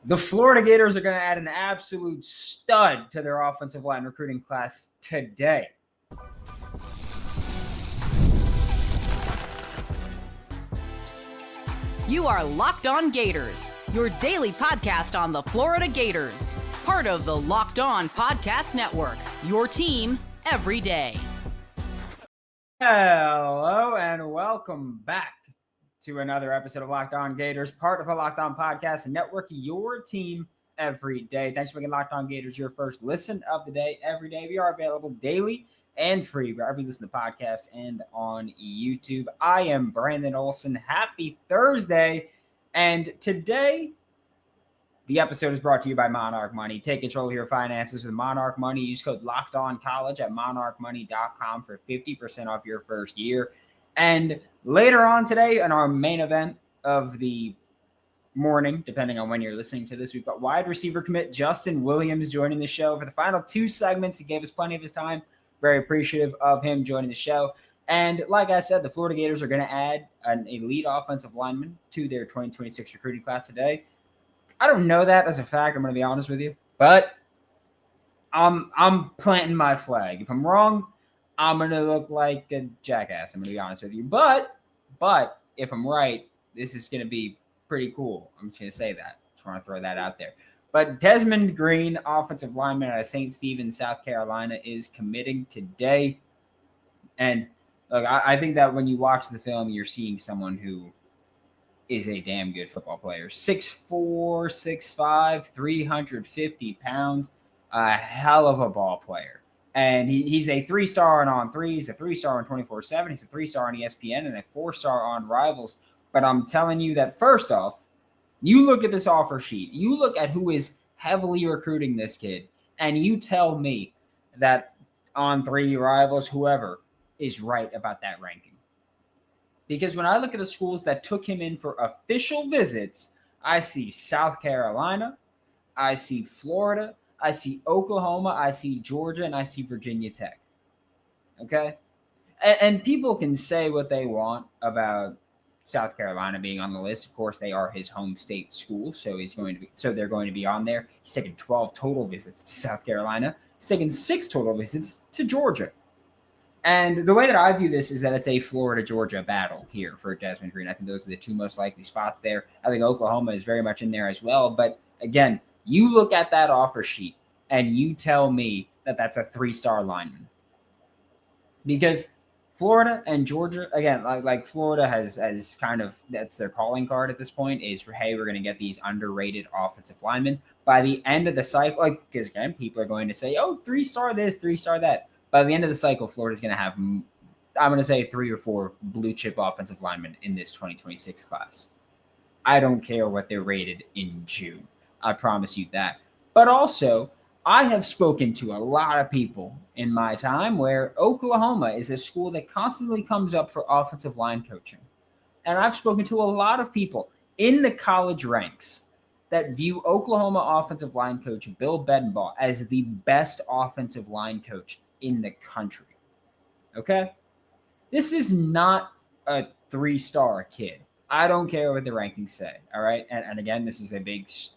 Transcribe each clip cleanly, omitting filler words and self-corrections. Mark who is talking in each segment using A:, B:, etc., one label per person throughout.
A: The Florida Gators are going to add an absolute stud to their offensive line recruiting class today.
B: You are Locked On Gators, your daily podcast on the Florida Gators. Part of the Locked On Podcast Network, your team every day.
A: Hello and welcome back to another episode of Locked On Gators, part of the Locked On Podcast Network, your team every day. Thanks for making Locked On Gators your first listen of the day every day. We are available daily and free wherever you listen to podcasts and on YouTube. I am Brandon Olson. Happy Thursday. And today, the episode is brought to you by Monarch Money. Take control of your finances with Monarch Money. Use code LOCKEDONCollege at monarchmoney.com for 50% off your first year. And later on today, in our main event of the morning, depending on when you're listening to this, we've got wide receiver commit Justin Williams joining the show for the final two segments. He gave us plenty of his time. Very appreciative of him joining the show. And like I said, the Florida Gators are going to add an elite offensive lineman to their 2026 recruiting class today. I don't know that as a fact, I'm going to be honest with you, but I'm planting my flag. If I'm wrong, I'm going to look like a jackass, I'm going to be honest with you. But if I'm right, this is going to be pretty cool. I'm just going to say that. Just want to throw that out there. But Desmond Green, offensive lineman out of St. Stephen, South Carolina, is committing today. And look, I think that when you watch the film, you're seeing someone who is a damn good football player. 6'4", 6'5", 350 pounds, a hell of a ball player. And he's a 3-star on On3. He's a 3-star on 24/7. He's a 3-star on ESPN and a 4-star on Rivals. But I'm telling you that first off, you look at this offer sheet, you look at who is heavily recruiting this kid, and you tell me that On3, Rivals, whoever is right about that ranking. Because when I look at the schools that took him in for official visits, I see South Carolina, I see Florida, I see Oklahoma, I see Georgia, and I see Virginia Tech. Okay? And people can say what they want about South Carolina being on the list. Of course, they are his home state school, so they're going to be on there. He's taken 12 total visits to South Carolina. He's taken 6 total visits to Georgia. And the way that I view this is that it's a Florida-Georgia battle here for Desmond Green. I think those are the two most likely spots there. I think Oklahoma is very much in there as well. But again, you look at that offer sheet and you tell me that that's a 3-star lineman. Because Florida and Georgia, again, like Florida has kind of, that's their calling card at this point is, hey, we're going to get these underrated offensive linemen. By the end of the cycle, because again, people are going to say, oh, 3-star this, 3-star that. By the end of the cycle, Florida's going to have, I'm going to say 3 or 4 blue chip offensive linemen in this 2026 class. I don't care what they're rated in June. I promise you that. But also, I have spoken to a lot of people in my time where Oklahoma is a school that constantly comes up for offensive line coaching. And I've spoken to a lot of people in the college ranks that view Oklahoma offensive line coach Bill Bedenbaugh as the best offensive line coach in the country. Okay? This is not a 3-star kid. I don't care what the rankings say, all right? And again, this is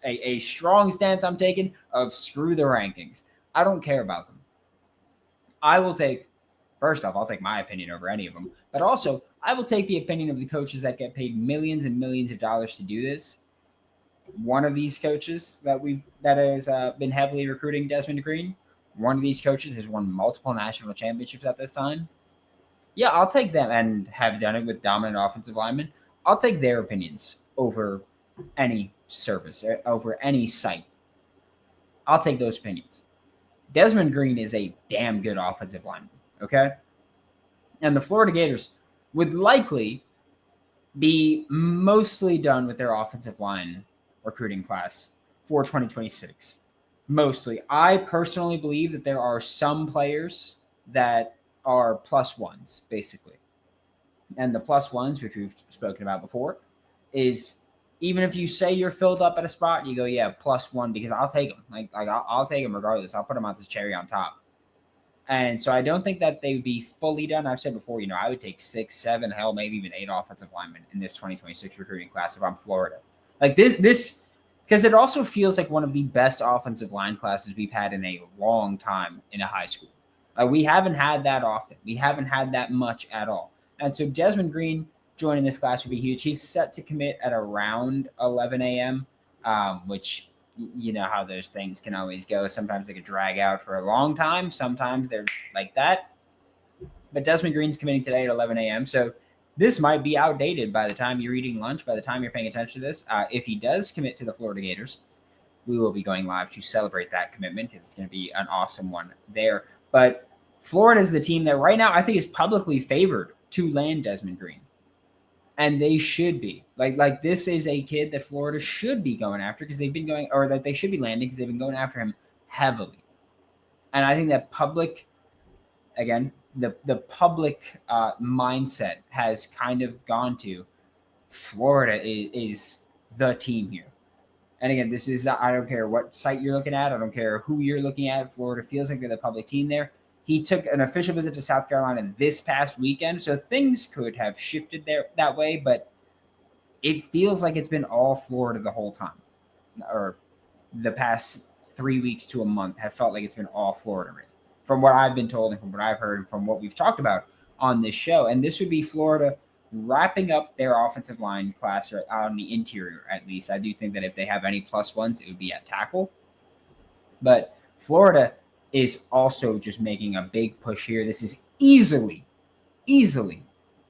A: a strong stance I'm taking of screw the rankings. I don't care about them. First off, I'll take my opinion over any of them, but also I will take the opinion of the coaches that get paid millions and millions of dollars to do this. One of these coaches that has been heavily recruiting Desmond Green, one of these coaches has won multiple national championships at this time. Yeah, I'll take them and have done it with dominant offensive linemen. I'll take their opinions over any service, over any site. I'll take those opinions. Desmond Green is a damn good offensive lineman, okay? And the Florida Gators would likely be mostly done with their offensive line recruiting class for 2026. Mostly. I personally believe that there are some players that are plus ones, basically. And the plus ones, which we've spoken about before, is even if you say you're filled up at a spot, you go, yeah, plus one, because I'll take them. I'll take them regardless. I'll put them on this cherry on top. And so I don't think that they would be fully done. I've said before, I would take 6, 7, hell, maybe even 8 offensive linemen in this 2026 recruiting class if I'm Florida. This because it also feels like one of the best offensive line classes we've had in a long time in a high school. We haven't had that often. We haven't had that much at all. And so Desmond Green joining this class would be huge. He's set to commit at around 11 a.m., which you know how those things can always go. Sometimes they could drag out for a long time. Sometimes they're like that. But Desmond Green's committing today at 11 a.m. So this might be outdated by the time you're eating lunch, by the time you're paying attention to this. If he does commit to the Florida Gators, we will be going live to celebrate that commitment because it's going to be an awesome one there. But Florida is the team that right now I think is publicly favored to land Desmond Green. And they should be. Like this is a kid that Florida should be going after because they've been going, or that they should be landing because they've been going after him heavily. And I think that public, again, the public mindset has kind of gone to Florida is the team here. And again, this is, I don't care what site you're looking at. I don't care who you're looking at. Florida feels like they're the public team there. He took an official visit to South Carolina this past weekend, so things could have shifted there that way, but it feels like it's been all Florida the whole time, or the past 3 weeks to a month have felt like it's been all Florida, really, from what I've been told and from what I've heard and from what we've talked about on this show. And this would be Florida wrapping up their offensive line class, or on the interior at least. I do think that if they have any plus ones, it would be at tackle. But Florida is also just making a big push here. This is easily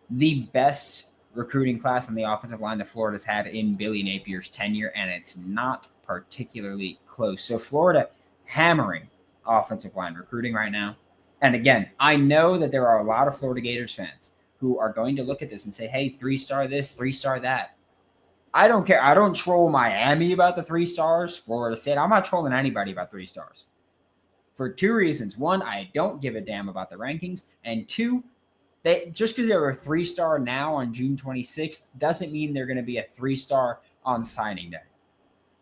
A: the best recruiting class on the offensive line that Florida's had in Billy Napier's tenure, and it's not particularly close. So Florida hammering offensive line recruiting right now. And again, I know that there are a lot of Florida Gators fans who are going to look at this and say, hey, 3-star this, 3-star that. I don't care. I don't troll Miami about the 3 stars, Florida State. I'm not trolling anybody about 3 stars. For 2 reasons. One, I don't give a damn about the rankings. And 2, just because they're a 3-star now on June 26th doesn't mean they're going to be a 3-star on signing day.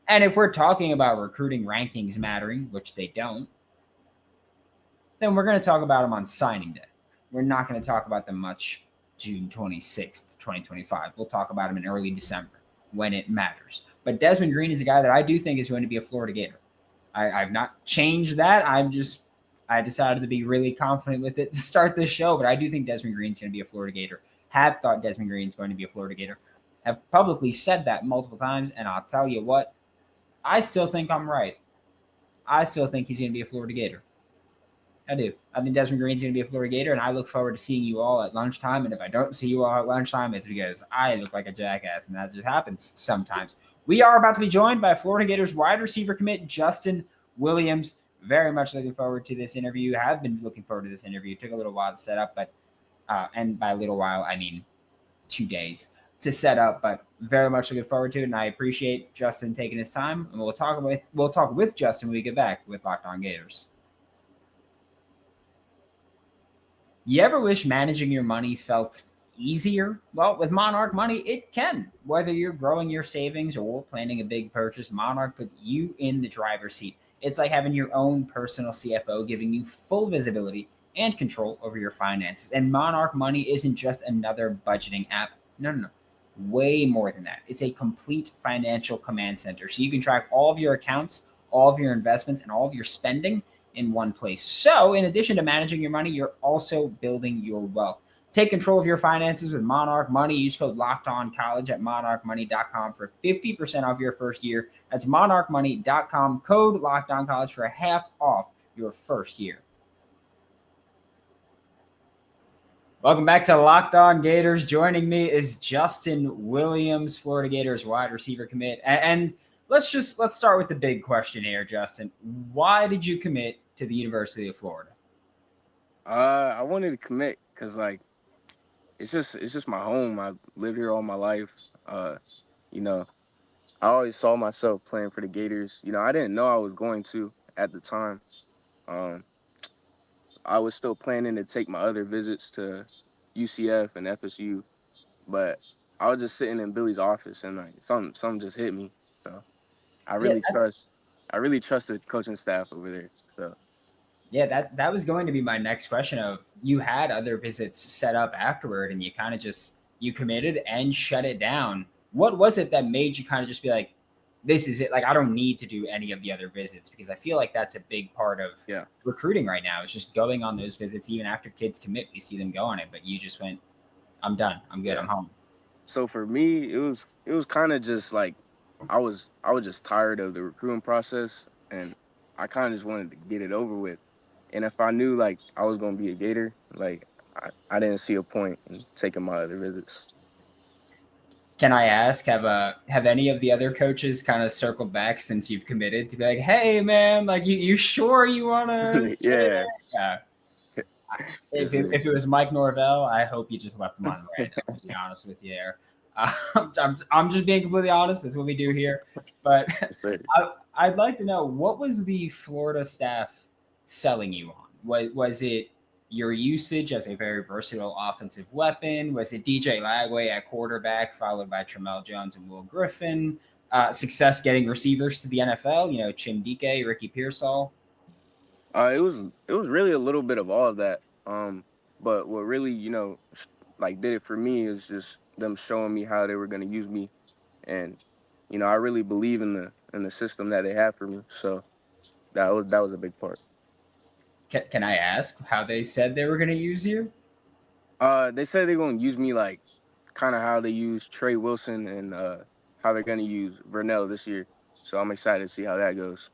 A: And if we're talking about recruiting rankings mattering, which they don't, then we're going to talk about them on signing day. We're not going to talk about them much June 26th, 2025. We'll talk about them in early December when it matters. But Desmond Green is a guy that I do think is going to be a Florida Gator. I've not changed that. I decided to be really confident with it to start this show, but I do think Desmond Green is going to be a Florida Gator. Have thought Desmond Green is going to be a Florida Gator. Have publicly said that multiple times, and I'll tell you what, I still think I'm right. I still think he's going to be a Florida Gator. I do. I think Desmond Green's going to be a Florida Gator, and I look forward to seeing you all at lunchtime. And if I don't see you all at lunchtime, it's because I look like a jackass, and that just happens sometimes. We are about to be joined by Florida Gators wide receiver commit Justin Williams. Very much looking forward to this interview. Have been looking forward to this interview. It took a little while to set up, but and by a little while, I mean 2 days to set up, but very much looking forward to it. And I appreciate Justin taking his time. And we'll talk with Justin when we get back with Locked On Gators. You ever wish managing your money felt easier? Well, with Monarch Money, it can. Whether you're growing your savings or planning a big purchase, Monarch puts you in the driver's seat. It's like having your own personal CFO, giving you full visibility and control over your finances. And Monarch Money isn't just another budgeting app. No. Way more than that. It's a complete financial command center. So you can track all of your accounts, all of your investments, and all of your spending in one place. So in addition to managing your money, you're also building your wealth. Take control of your finances with Monarch Money. Use code LOCKEDONCollege at monarchmoney.com for 50% off your first year. That's monarchmoney.com, code LOCKEDONCollege for half off your first year. Welcome back to Locked On Gators. Joining me is Justin Williams, Florida Gators wide receiver commit. And let's start with the big question here, Justin. Why did you commit to the University of Florida?
C: I wanted to commit because it's just my home. I've lived here all my life. You know, I always saw myself playing for the Gators. You know, I didn't know I was going to at the time. I was still planning to take my other visits to UCF and FSU, but I was just sitting in Billy's office and something just hit me. So I really trust the coaching staff over there. So
A: yeah, that was going to be my next question. Of you had other visits set up afterward, and you kind of you committed and shut it down. What was it that made you kind of just be like, this is it. Like, I don't need to do any of the other visits, because I feel like that's a big part of recruiting right now. It's just going on those visits. Even after kids commit, we see them go on it, but you just went, I'm done. I'm good. I'm home.
C: So for me, it was kind of just like I was just tired of the recruiting process, and I kind of just wanted to get it over with. And if I knew like I was gonna be a Gator, like I didn't see a point in taking my other visits.
A: Can I ask, have any of the other coaches kind of circled back since you've committed to be like, hey man, like you sure you want to stay there?
C: Yeah.
A: Yeah.
C: Yes,
A: If it was Mike Norvell, I hope you just left him on random, to be honest with you there. I'm just being completely honest. That's what we do here. But
C: sir.
A: I'd like to know, what was the Florida staff selling you on? Was it your usage as a very versatile offensive weapon? Was it DJ Lagway at quarterback, followed by Tramel Jones and Will Griffin? Success getting receivers to the NFL, Chim Dike, Ricky Pearsall?
C: It was really a little bit of all of that. But what really, like did it for me is just them showing me how they were gonna use me, and I really believe in the system that they have for me. So that was a big part.
A: Can I ask how they said they were going to use you?
C: They said they're gonna use me like kind of how they use Trey Wilson and how they're gonna use Vernell this year. So I'm excited to see how that goes.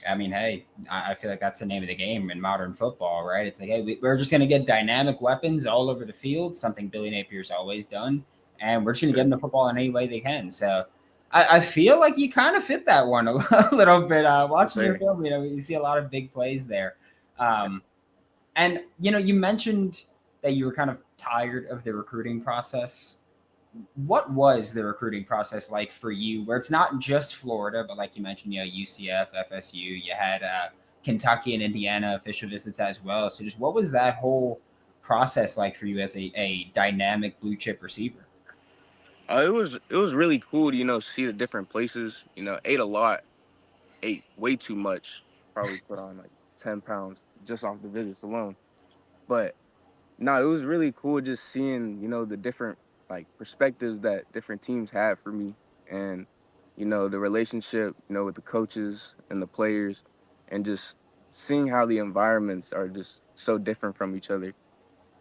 A: I mean, hey, I feel like that's the name of the game in modern football, right? It's like, hey, we're just going to get dynamic weapons all over the field, something Billy Napier's always done, and we're just going to get them the football in any way they can. So I feel like you kind of fit that one a little bit. Watching your film, you see a lot of big plays there. And, you mentioned that you were kind of tired of the recruiting process. What was the recruiting process like for you, where it's not just Florida, but like you mentioned, UCF, FSU, you had Kentucky and Indiana official visits as well. So just what was that whole process like for you as a dynamic blue chip receiver?
C: It was really cool to see the different places. Ate a lot, ate way too much. Probably put on like 10 pounds just off the visits alone. But no, it was really cool just seeing the different like perspectives that different teams have for me, and the relationship with the coaches and the players, and just seeing how the environments are just so different from each other.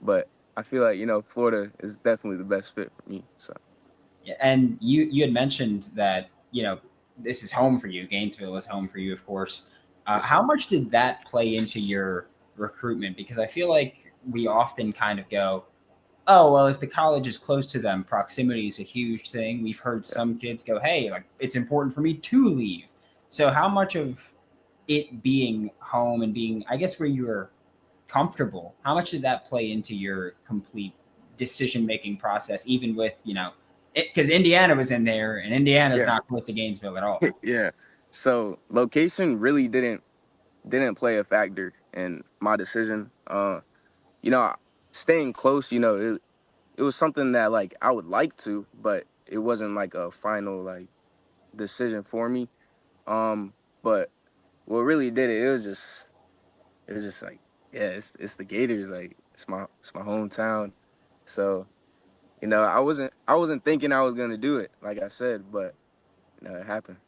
C: But I feel like Florida is definitely the best fit for me. So.
A: And you had mentioned that this is home for you. Gainesville is home for you, of course.
C: Yes,
A: How much did that play into your recruitment? Because I feel like we often kind of go, oh, well, if the college is close to them, proximity is a huge thing. We've heard some kids go, hey, like it's important for me to leave. So how much of it being home and being, I guess, where you were comfortable, how much did that play into your complete decision-making process, even with, because Indiana was in there, and Indiana's
C: yeah,
A: not close to Gainesville at all.
C: yeah. So location really didn't play a factor in my decision. You know, staying close, it was something that like I would like to, but it wasn't like a final like decision for me. But what really did it, it was just like, yeah, it's the Gators, like it's my hometown. So, I wasn't thinking I was gonna do it, like I said, but it happened.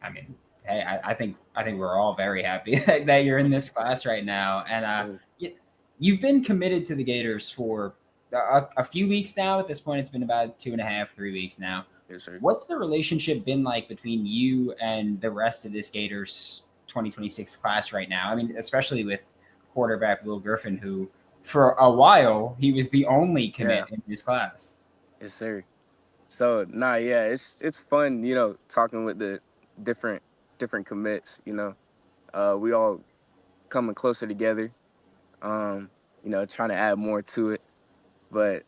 A: I mean, hey, I think we're all very happy that you're in this class right now, and
C: So,
A: you've been committed to the Gators for a few weeks now. At this point, it's been about 2.5, 3 weeks now.
C: yes, sir.
A: What's the relationship been like between you and the rest of this Gators 2026 class right now? I mean, especially with quarterback Will Griffin, who for a while he was the only commit
C: Yeah,
A: in this class.
C: yes, sir. So nah, yeah, it's fun, talking with the different different commits. We all coming closer together. Trying to add more to it, but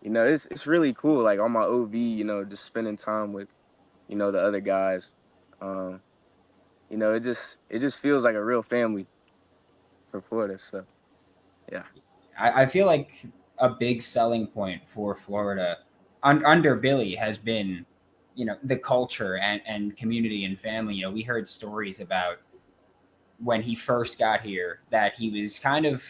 C: it's really cool. Like on my OV, just spending time with the other guys. Um, it just feels like a real family for Florida. So yeah,
A: I feel like a big selling point for Florida under Billy has been, the culture and community and family. We heard stories about when he first got here that he was kind of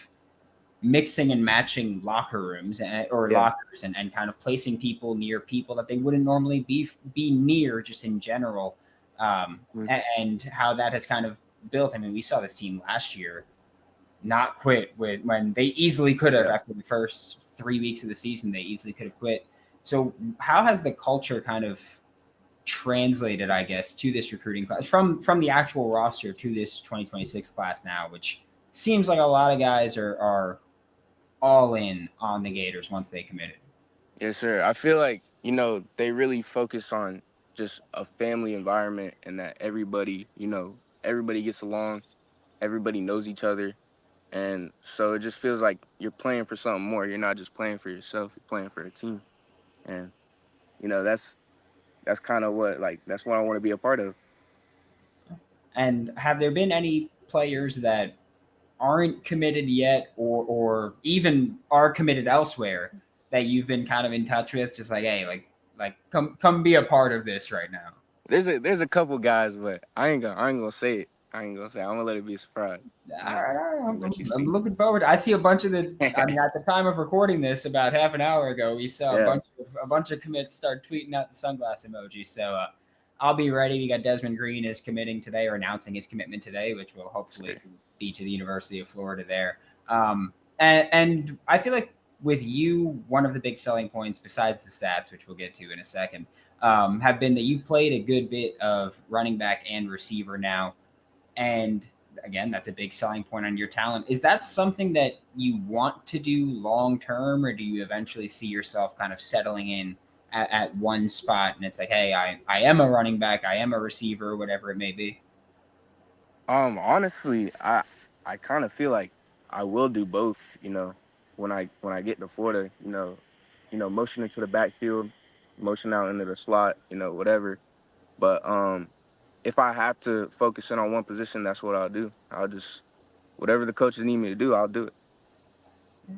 A: mixing and matching locker rooms or
C: Yeah.
A: lockers and kind of placing people near people that they wouldn't normally be near just in general,
C: Mhm.
A: and how that has kind of built. I mean, we saw this team last year not quit when they easily could have
C: Yeah.
A: after the first 3 weeks of the season. They easily could have quit. So how has the culture kind of translated, I guess, to this recruiting class from the actual roster to this 2026 class now, which seems like a lot of guys are all in on the Gators once they committed.
C: Yes, sir. I feel like, they really focus on just a family environment and that everybody gets along, everybody knows each other. And so it just feels like you're playing for something more. You're not just playing for yourself, you're playing for a team. And, that's kind of that's what I want to be a part of.
A: And have there been any players that aren't committed yet, or even are committed elsewhere, that you've been kind of in touch with, just like, hey, like come be a part of this right now?
C: There's a couple guys, but I ain't gonna say it. I ain't gonna say it. I'm gonna let it be a surprise.
A: All
C: I'm gonna
A: right, all right.
C: let you
A: I'm
C: see.
A: looking forward. I see a bunch of the. I mean, at the time of recording this, about half an hour ago, we saw
C: Yeah.
A: a bunch of commits start tweeting out the sunglass emoji. So I'll be ready. We got Desmond Green is committing today, or announcing his commitment today, which will hopefully be to the University of Florida there. And I feel like with you, one of the big selling points, besides the stats, which we'll get to in a second, have been that you've played a good bit of running back and receiver now, and again, that's a big selling point on your talent. Is that something that you want to do long term, or do you eventually see yourself kind of settling in at one spot and it's like, hey, I am a running back, I am a receiver, whatever it may be?
C: Honestly, I kind of feel like I will do both. When I get to Florida, motion into the backfield, motion out into the slot, whatever. But if I have to focus in on one position, that's what I'll do. I'll just whatever the coaches need me to do, I'll do it.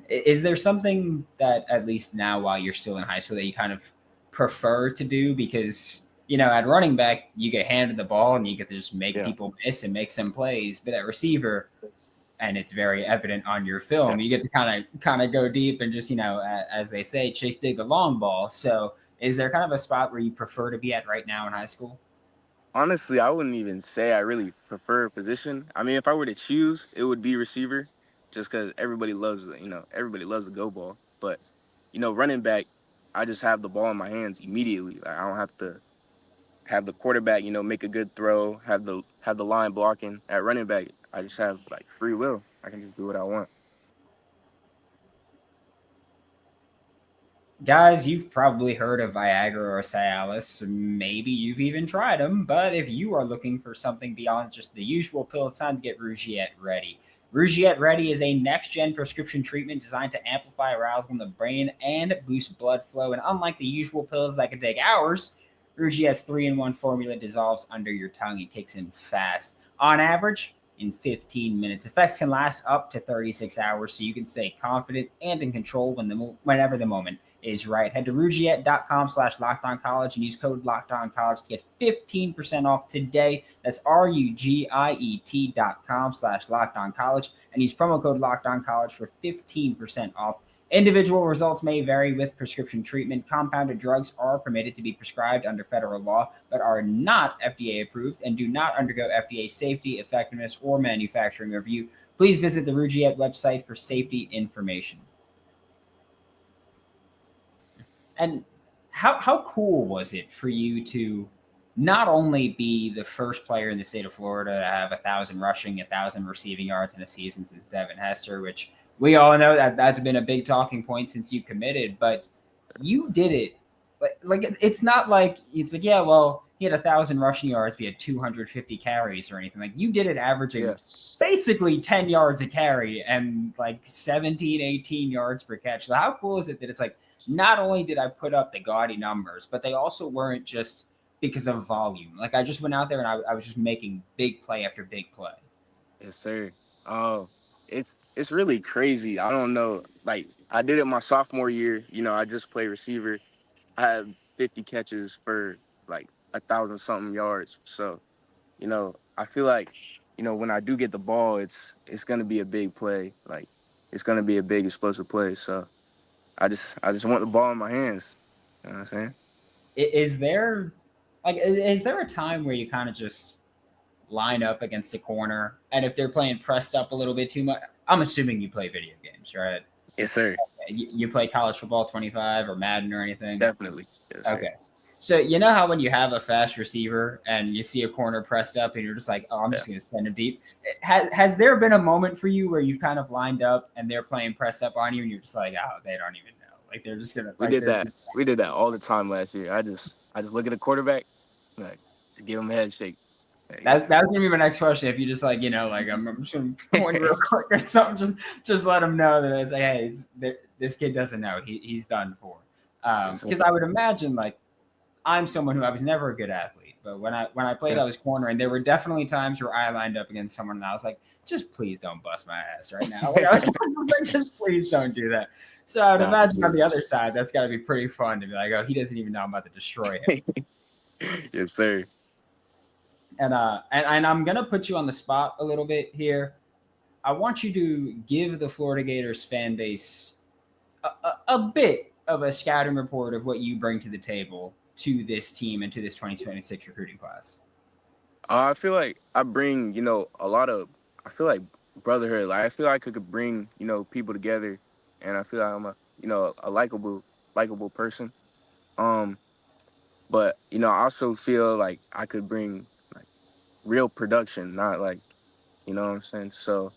A: Is there something that, at least now while you're still in high school, that you kind of prefer to do? Because, at running back, you get handed the ball and you get to just make
C: Yeah.
A: people miss and make some plays. But at receiver, and it's very evident on your
C: Yeah.
A: film, you get to kind of go deep and just, as they say, chase dig the long ball. So is there kind of a spot where you prefer to be at right now in high school?
C: Honestly, I wouldn't even say I really prefer a position. I mean, if I were to choose, it would be receiver, just because everybody loves the go ball. But running back, I just have the ball in my hands immediately. Like, I don't have to have the quarterback, make a good throw, have the line blocking. At running back, I just have like free will. I can just do what I want.
A: Guys, you've probably heard of Viagra or Cialis. Maybe you've even tried them. But if you are looking for something beyond just the usual pill, it's time to get Rougiette Ready. Rougiette Ready is a next-gen prescription treatment designed to amplify arousal in the brain and boost blood flow. And unlike the usual pills that can take hours, Rougiette's 3-in-1 formula dissolves under your tongue. It kicks in fast. On average, in 15 minutes. Effects can last up to 36 hours, so you can stay confident and in control whenever the moment is right. Head to Rougiette.com/LockedOnCollege and use code LockedOnCollege to get 15% off today. That's RUGIET.com/LockedOnCollege and use promo code LockedOnCollege for 15% off. Individual results may vary with prescription treatment. Compounded drugs are permitted to be prescribed under federal law, but are not FDA approved and do not undergo FDA safety, effectiveness, or manufacturing review. Please visit the Rougiette website for safety information. And how cool was it for you to not only be the first player in the state of Florida to have 1,000 rushing, 1,000 receiving yards in a season since Devin Hester, which we all know that that's been a big talking point since you committed, but you did it. Like it's not like it's like, yeah, well, he had 1,000 rushing yards, he had 250 carries or anything. Like, you did it averaging
C: Yeah.
A: basically 10 yards a carry and like 17, 18 yards per catch. So how cool is it that it's like, not only did I put up the gaudy numbers, but they also weren't just because of volume. Like, I just went out there and I was just making big play after big play.
C: Yes, sir. Oh, it's really crazy. I don't know. Like, I did it my sophomore year. I just played receiver. I had 50 catches for like 1,000 something yards. So, I feel like, when I do get the ball, it's gonna be a big play. Like, it's gonna be a big explosive play. So I just want the ball in my hands. You know what I'm saying?
A: Is there is there a time where you kind of just line up against a corner, and if they're playing pressed up a little bit too much, I'm assuming you play video games, right?
C: Yes, sir.
A: You play college football 25 or Madden or anything?
C: Definitely. Yes, sir.
A: Okay. So you know how when you have a fast receiver and you see a corner pressed up and you're just like, oh, I'm
C: Yeah.
A: just going to send him deep. Has there been a moment for you where you've kind of lined up and they're playing pressed up on you and you're just like, oh, they don't even know. Like they're just gonna.
C: We
A: Like
C: did that. We did that all the time last year. I just look at the quarterback, like, just give him a head shake. Like,
A: That's gonna be my next question. If you just like like I'm just gonna point real quick or something, just let them know that it's like, hey, this kid doesn't know he's done for. Because I would imagine like I'm someone who I was never a good athlete, but when I played, I was corner, and there were definitely times where I lined up against someone, and I was like, just please don't bust my ass right now. Like, I was like, just please don't do that. So I would imagine on the other side, that's got to be pretty fun to be like, oh, he doesn't even know I'm about to destroy him.
C: Yes, sir.
A: And I'm gonna put you on the spot a little bit here. I want you to give the Florida Gators fan base a bit of a scouting report of what you bring to the table to this team and to this 2026 recruiting class.
C: I feel like I bring, a lot of. I feel like brotherhood. Like I feel like I could bring, people together, and I feel like I'm a likable person. Um, but I also feel like I could bring like real production, not like, you know what I'm saying. So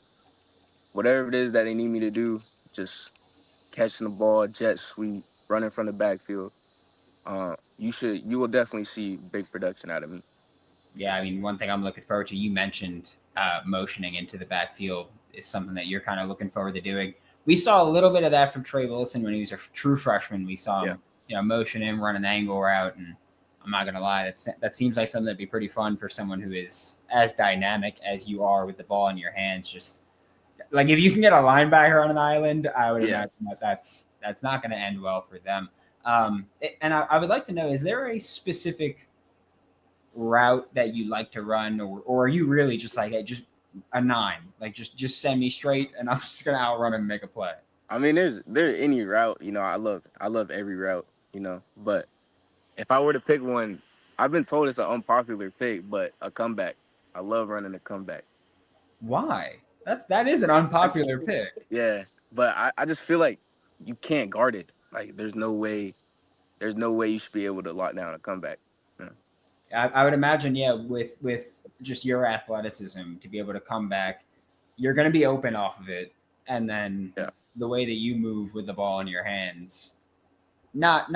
C: whatever it is that they need me to do, just catching the ball, jet sweep, running from the backfield. You will definitely see big production out of me.
A: Yeah, I mean, one thing I'm looking forward to, you mentioned motioning into the backfield is something that you're kind of looking forward to doing. We saw a little bit of that from Trey Wilson when he was a true freshman. We saw him, motion in, run an angle route, and I'm not gonna lie, that seems like something that'd be pretty fun for someone who is as dynamic as you are with the ball in your hands. Just like if you can get a linebacker on an island, I would imagine that's not going to end well for them. And I would like to know: is there a specific route that you like to run, or are you really just like, hey, just a 9, like just send me straight, and I'm just going to outrun him and make a play?
C: I mean, there any route, I love every route, but if I were to pick one, I've been told it's an unpopular pick, but a comeback. I love running a comeback.
A: Why? That is an unpopular pick.
C: Yeah, but I just feel like you can't guard it. Like there's no way you should be able to lock down a comeback. Yeah.
A: I would imagine, yeah, with just your athleticism to be able to come back, you're going to be open off of it, and then the way that you move with the ball in your hands, not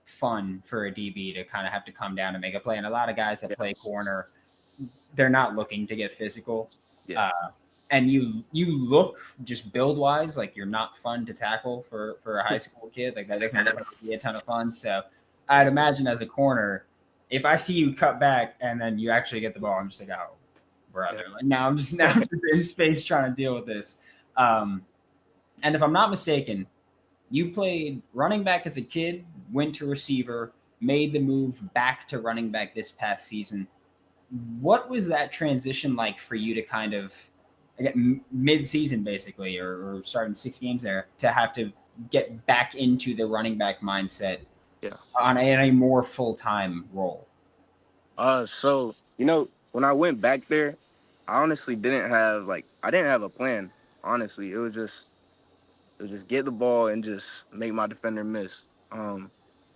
A: fun for a DB to kind of have to come down and make a play. And a lot of guys that play corner, they're not looking to get physical.
C: Yeah.
A: And you look just build wise like you're not fun to tackle for a high school kid. Like that doesn't look like be a ton of fun. So I'd imagine as a corner, if I see you cut back and then you actually get the ball, I'm just like, oh, brother. Like now I'm just in space trying to deal with this. And if I'm not mistaken, you played running back as a kid, went to receiver, made the move back to running back this past season. What was that transition like for you to kind of mid-season basically, or starting 6 games there, to have to get back into the running back mindset on a more full-time role?
C: So when I went back there, I honestly didn't have a plan. Honestly, it was just get the ball and just make my defender miss.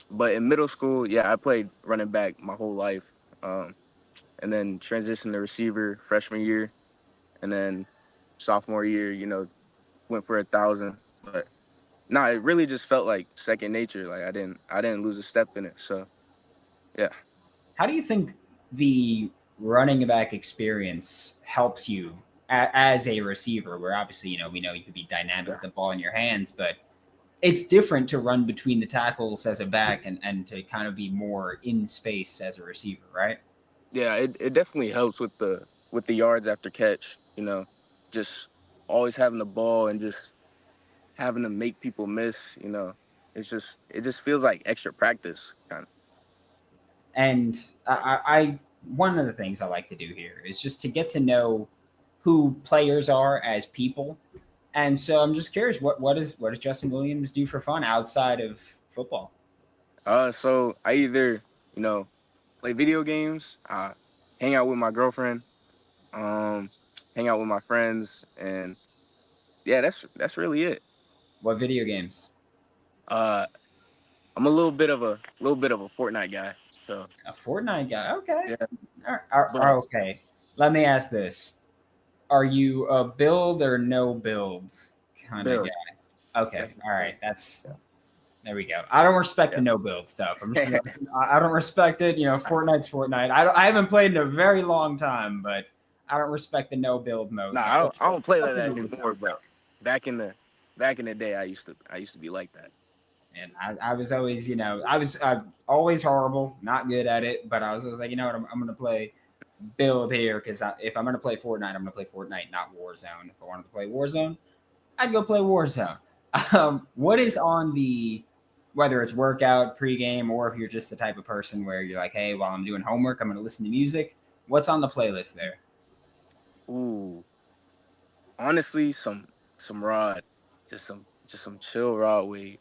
C: But in middle school, I played running back my whole life. And then transitioned to receiver freshman year, and then sophomore year, went for 1,000. But it really just felt like second nature. Like I didn't lose a step in it. So yeah.
A: How do you think the running back experience helps you as a receiver? Where obviously, we know you could be dynamic with the ball in your hands, but it's different to run between the tackles as a back and to kind of be more in space as a receiver, right?
C: Yeah, it definitely helps with the yards after catch, just always having the ball and just having to make people miss, it just feels like extra practice kind of.
A: And I one of the things I like to do here is just to get to know who players are as people, And so I'm just curious, what does Justin Williams do for fun outside of football?
C: So I either, you know, play video games, hang out with my girlfriend, um, hang out with my friends, and yeah, that's really it.
A: What video games?
C: Uh, I'm a little bit of a Fortnite guy. So
A: A Fortnite guy. Okay.
C: yeah, but
A: Okay. Let me ask this: are you a build or no builds kind of
C: Bill,
A: guy? Okay. All
C: definitely.
A: right. That's There we go. I don't respect the
C: Yeah.
A: no build stuff. I don't respect it. Fortnite's Fortnite. I haven't played in a very long time, but I don't respect the no build mode.
C: Nah, I don't play like that anymore. But back in the back in the day, I used to be like that.
A: And I was always, I was always horrible, not good at it. But I was always like, you know what, I'm going to play build here because if I'm going to play Fortnite, I'm going to play Fortnite, not Warzone. If I wanted to play Warzone, I'd go play Warzone. What is on the, whether it's workout, pregame, or if you're just the type of person where you're like, hey, while I'm doing homework, I'm going to listen to music. What's on the playlist there?
C: Ooh, honestly, some rod, just some chill rod wave.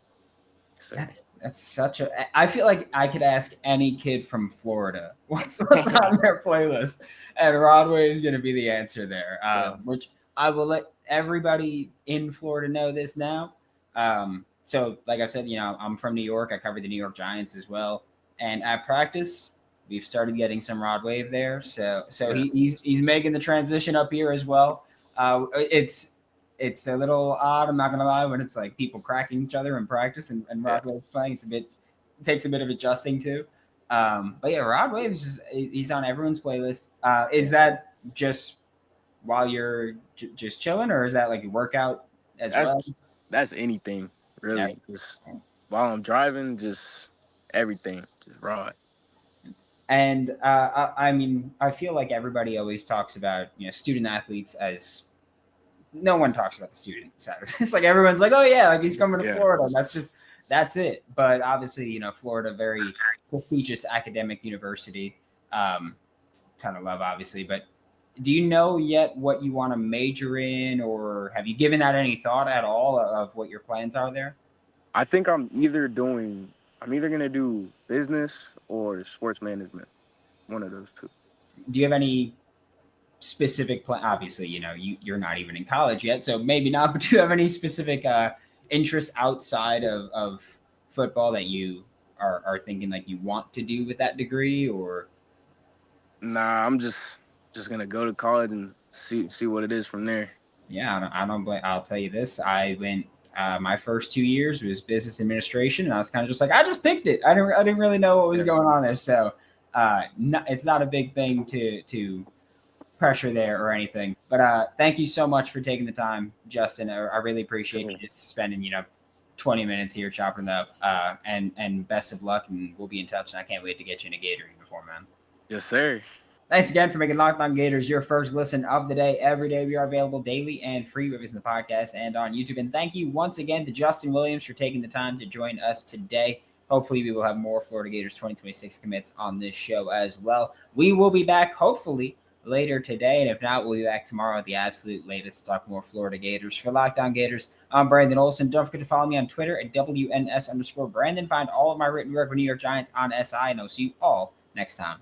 C: Sir.
A: That's such a. I feel like I could ask any kid from Florida what's on their playlist, and Rodway is going to be the answer there.
C: Yeah.
A: Which I will let everybody in Florida know this now. So, like I've said, I'm from New York. I cover the New York Giants as well, and at practice, we've started getting some Rod Wave there. So
C: Yeah.
A: he's making the transition up here as well. It's a little odd. I'm not gonna lie, when it's like people cracking each other in practice and Rod Wave's playing. It takes a bit of adjusting to. But yeah, Rod Wave is he's on everyone's playlist. Is that just while you're just chilling, or is that like a workout as well?
C: That's anything really.
A: Yeah.
C: Just while I'm driving, just everything, just rod.
A: And I mean, I feel like everybody always talks about student athletes as no one talks about the student side of this. Like everyone's like, oh yeah, like he's coming to
C: Yeah.
A: Florida. And that's it. But obviously, Florida, very prestigious academic university. Ton of love, obviously. But do you know yet what you want to major in, or have you given that any thought at all of what your plans are there?
C: I think I'm either gonna do business or sports management. One of those two.
A: Do you have any specific plan? Obviously, you're not even in college yet, so maybe not. But do you have any specific interests outside of football that you are thinking like you want to do with that degree, or?
C: Nah, I'm just gonna go to college and see what it is from there.
A: Yeah, I don't blame. I'll tell you this: I went. My first 2 years was business administration, and I was kind of just like, I just picked it. I didn't really know what was going on there, so it's not a big thing to pressure there or anything. But thank you so much for taking the time, Justin. I really appreciate you just spending 20 minutes here chopping it up. And best of luck, and we'll be in touch. And I can't wait to get you in a Gator uniform, man.
C: Yes, sir.
A: Thanks again for making Locked On Gators your first listen of the day. Every day we are available daily and free with us in the podcast and on YouTube. And thank you once again to Justin Williams for taking the time to join us today. Hopefully we will have more Florida Gators 2026 commits on this show as well. We will be back hopefully later today, and if not, we'll be back tomorrow at the absolute latest to talk more Florida Gators. For Locked On Gators, I'm Brandon Olson. Don't forget to follow me on Twitter at WNS_Brandon. Find all of my written work with New York Giants on SI, and I'll see you all next time.